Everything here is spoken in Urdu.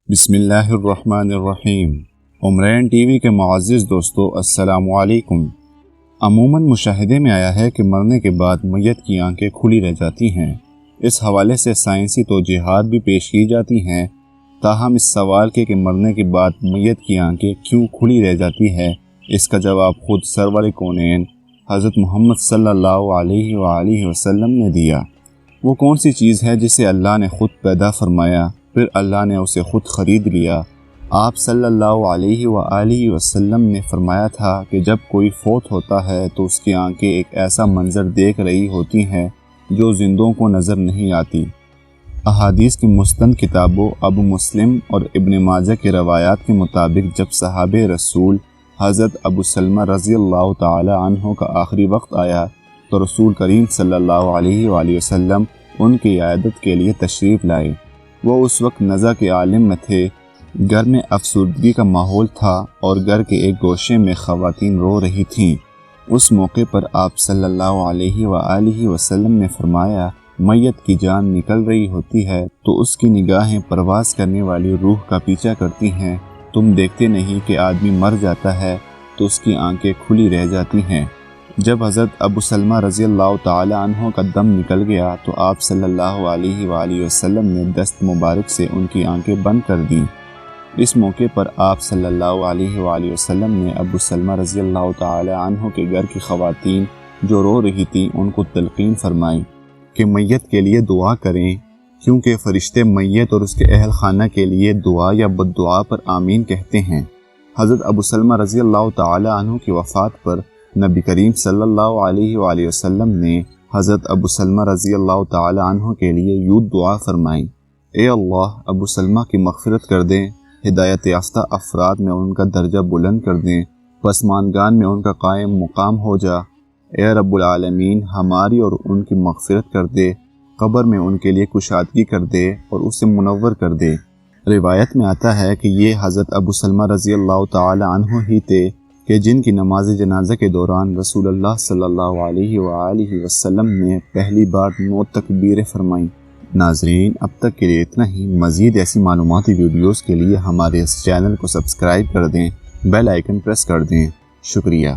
بسم اللہ الرحمن الرحیم۔ عمرین ٹی وی کے معزز دوستو، السلام علیکم۔ عموماً مشاہدے میں آیا ہے کہ مرنے کے بعد میت کی آنکھیں کھلی رہ جاتی ہیں۔ اس حوالے سے سائنسی توجیحات بھی پیش کی جاتی ہیں، تاہم اس سوال کے کہ مرنے کے بعد میت کی آنکھیں کیوں کھلی رہ جاتی ہے، اس کا جواب خود سرور کونین حضرت محمد صلی اللہ علیہ وآلہ وسلم نے دیا۔ وہ کون سی چیز ہے جسے اللہ نے خود پیدا فرمایا، پھر اللہ نے اسے خود خرید لیا؟ آپ صلی اللہ علیہ وآلہ وسلم نے فرمایا تھا کہ جب کوئی فوت ہوتا ہے تو اس کی آنکھیں ایک ایسا منظر دیکھ رہی ہوتی ہیں جو زندوں کو نظر نہیں آتی۔ احادیث کی مستند کتابوں ابو مسلم اور ابن ماجہ کی روایات کے مطابق جب صحابہ رسول حضرت ابو سلمہ رضی اللہ تعالی عنہ کا آخری وقت آیا تو رسول کریم صلی اللہ علیہ وآلہ وسلم ان کی عیادت کے لیے تشریف لائے۔ وہ اس وقت نزع کے عالم میں تھے، گھر میں افسردگی کا ماحول تھا اور گھر کے ایک گوشے میں خواتین رو رہی تھیں۔ اس موقع پر آپ صلی اللہ علیہ وآلہ وسلم نے فرمایا، میت کی جان نکل رہی ہوتی ہے تو اس کی نگاہیں پرواز کرنے والی روح کا پیچھا کرتی ہیں۔ تم دیکھتے نہیں کہ آدمی مر جاتا ہے تو اس کی آنکھیں کھلی رہ جاتی ہیں۔ جب حضرت ابو سلمہ رضی اللہ تعالی عنہ کا دم نکل گیا تو آپ صلی اللہ علیہ وآلہ وسلم نے دست مبارک سے ان کی آنکھیں بند کر دیں۔ اس موقع پر آپ صلی اللہ علیہ وآلہ وسلم نے ابو سلمہ رضی اللہ تعالی عنہ کے گھر کی خواتین جو رو رہی تھیں ان کو تلقین فرمائی کہ میت کے لیے دعا کریں، کیونکہ فرشتے میت اور اس کے اہل خانہ کے لیے دعا یا بد دعا پر آمین کہتے ہیں۔ حضرت ابو سلمہ رضی اللہ تعالی عنہ کی وفات پر نبی کریم صلی اللہ علیہ وآلہ وسلم نے حضرت ابو سلمہ رضی اللہ تعالی عنہ کے لیے یوں دعا فرمائی، اے اللہ ابو سلمہ کی مغفرت کر دیں، ہدایت یافتہ افراد میں ان کا درجہ بلند کر دیں، پسماندگان میں ان کا قائم مقام ہو جا، اے رب العالمین ہماری اور ان کی مغفرت کر دے، قبر میں ان کے لیے کشادگی کر دے اور اسے منور کر دے۔ روایت میں آتا ہے کہ یہ حضرت ابو سلمہ رضی اللہ تعالی عنہ ہی تھے کہ جن کی نماز جنازہ کے دوران رسول اللہ صلی اللہ علیہ وآلہ وسلم نے پہلی بار 9 تکبیریں فرمائیں۔ ناظرین، اب تک کے لیے اتنا ہی۔ مزید ایسی معلوماتی ویڈیوز کے لیے ہمارے اس چینل کو سبسکرائب کر دیں، بیل آئیکن پریس کر دیں۔ شکریہ۔